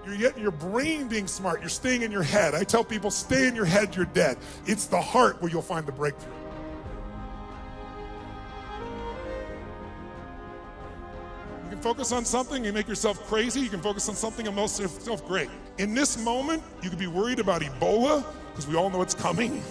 You're getting your brain being smart. You're staying in your head. I tell people, stay in your head, you're dead. It's the heart where you'll find the breakthrough. You can focus on something, you make yourself crazy. You can focus on something and make yourself great. In this moment, you could be worried about Ebola, because we all know it's coming.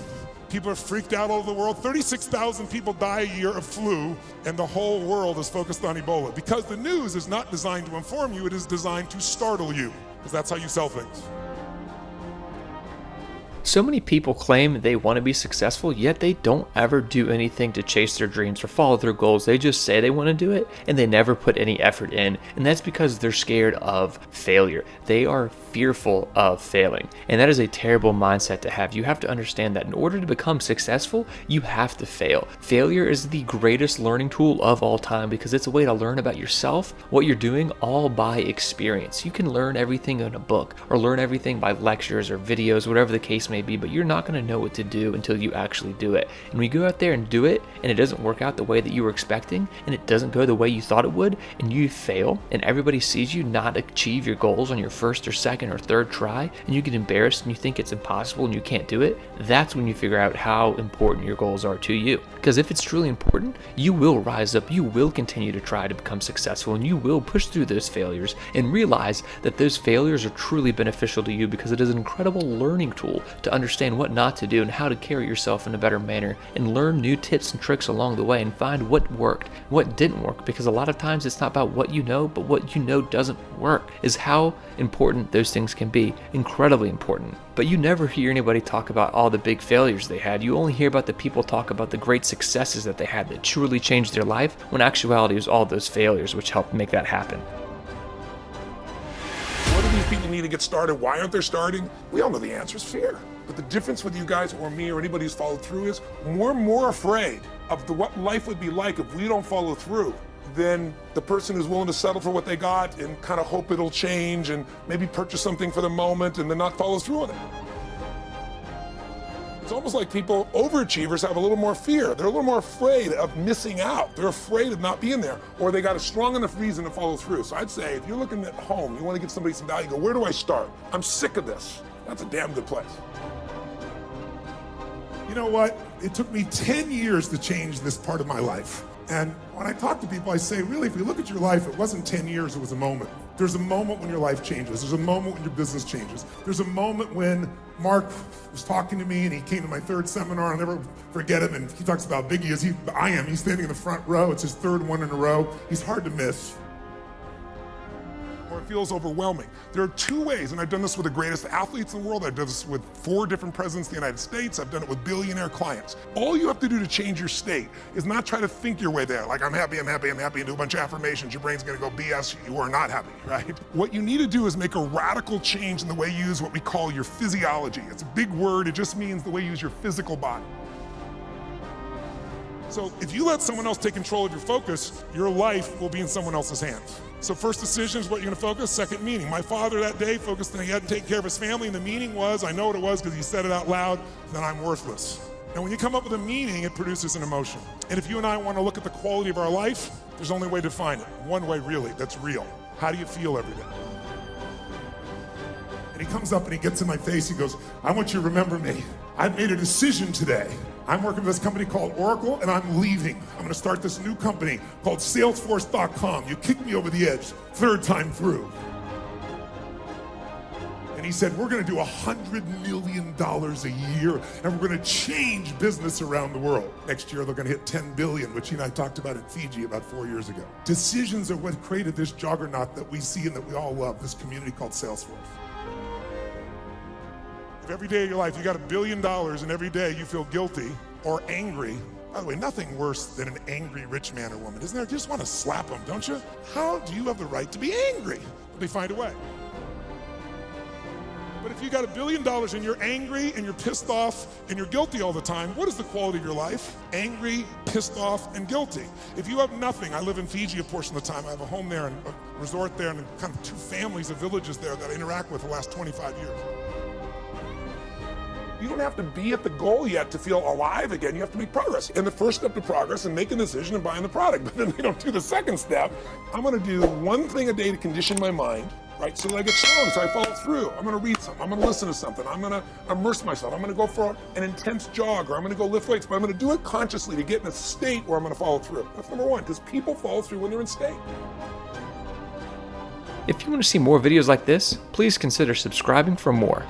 People are freaked out all over the world. 36,000 people die a year of flu, and the whole world is focused on Ebola. Because the news is not designed to inform you, it is designed to startle you. Because that's how you sell things. So many people claim they want to be successful, yet they don't ever do anything to chase their dreams or follow their goals. They just say they want to do it, and they never put any effort in. And that's because they're scared of failure. They are fearful of failing. And that is a terrible mindset to have. You have to understand that in order to become successful, you have to fail. Failure is the greatest learning tool of all time because it's a way to learn about yourself, what you're doing, all by experience. You can learn everything in a book or learn everything by lectures or videos, whatever the case may be, but you're not going to know what to do until you actually do it. And when you go out there and do it and it doesn't work out the way that you were expecting and it doesn't go the way you thought it would and you fail and everybody sees you not achieve your goals on your first or second or third try and you get embarrassed and you think it's impossible and you can't do it, that's when you figure out how important your goals are to you. Because if it's truly important, you will rise up, you will continue to try to become successful, and you will push through those failures and realize that those failures are truly beneficial to you because it is an incredible learning tool to understand what not to do and how to carry yourself in a better manner and learn new tips and tricks along the way and find what worked, what didn't work, because a lot of times it's not about what you know, but what you know doesn't work is how important those things can be, incredibly important. But you never hear anybody talk about all the big failures they had. You only hear about the people talk about the great successes that they had that truly changed their life, when actuality is all those failures which helped make that happen. What do these people need to get started? Why aren't they starting? We all know the answer is fear. But the difference with you guys or me or anybody who's followed through is we're more afraid of what life would be like if we don't follow through than the person who's willing to settle for what they got and kind of hope it'll change and maybe purchase something for the moment and then not follow through on it. It's almost like people, overachievers, have a little more fear. They're a little more afraid of missing out. They're afraid of not being there, or they got a strong enough reason to follow through. So I'd say if you're looking at home, you want to give somebody some value, go, where do I start? I'm sick of this. That's a damn good place. You know what? It took me 10 years to change this part of my life. And when I talk to people, I say, really, if you look at your life, it wasn't 10 years, it was a moment. There's a moment when your life changes. There's a moment when your business changes. There's a moment when Mark was talking to me and he came to my third seminar. I'll never forget him. And he talks about how big he is. I am. He's standing in the front row. It's his third one in a row. He's hard to miss. Or it feels overwhelming. There are two ways, and I've done this with the greatest athletes in the world. I've done this with 4 different presidents of the United States. I've done it with billionaire clients. All you have to do to change your state is not try to think your way there. Like, I'm happy, I'm happy, I'm happy, and do a bunch of affirmations. Your brain's gonna go BS, you are not happy, right? What you need to do is make a radical change in the way you use what we call your physiology. It's a big word, it just means the way you use your physical body. So if you let someone else take control of your focus, your life will be in someone else's hands. So first decision is what you're gonna focus, second meaning. My father that day focused on he had to take care of his family, and the meaning was, I know what it was because he said it out loud, that I'm worthless. And when you come up with a meaning, it produces an emotion. And if you and I wanna look at the quality of our life, there's only a way to define it. One way really, that's real. How do you feel every day? And he comes up and he gets in my face, he goes, I want you to remember me. I've made a decision today. I'm working with this company called Oracle, and I'm leaving. I'm gonna start this new company called Salesforce.com. You kicked me over the edge, third time through. And he said, we're gonna do $100 million a year, and we're gonna change business around the world. Next year, they're gonna hit 10 billion, which he and I talked about in Fiji about 4 years ago. Decisions are what created this juggernaut that we see and that we all love, this community called Salesforce. If every day of your life you got $1 billion and every day you feel guilty or angry, by the way, nothing worse than an angry rich man or woman, isn't there? You just want to slap them, don't you? How do you have the right to be angry? But they find a way. But if you got $1 billion and you're angry and you're pissed off and you're guilty all the time, what is the quality of your life? Angry, pissed off, and guilty. If you have nothing, I live in Fiji a portion of the time. I have a home there and a resort there and kind of 2 families of villages there that I interact with the last 25 years. You don't have to be at the goal yet to feel alive again. You have to make progress. And the first step to progress is making a decision and buying the product. But then we don't do the second step. I'm gonna do one thing a day to condition my mind right? So I get strong, so I follow through. I'm gonna read something, I'm gonna listen to something, I'm gonna immerse myself, I'm gonna go for an intense jog, or I'm gonna go lift weights, but I'm gonna do it consciously to get in a state where I'm gonna follow through. That's number one, because people follow through when they're in state. If you want to see more videos like this, please consider subscribing for more.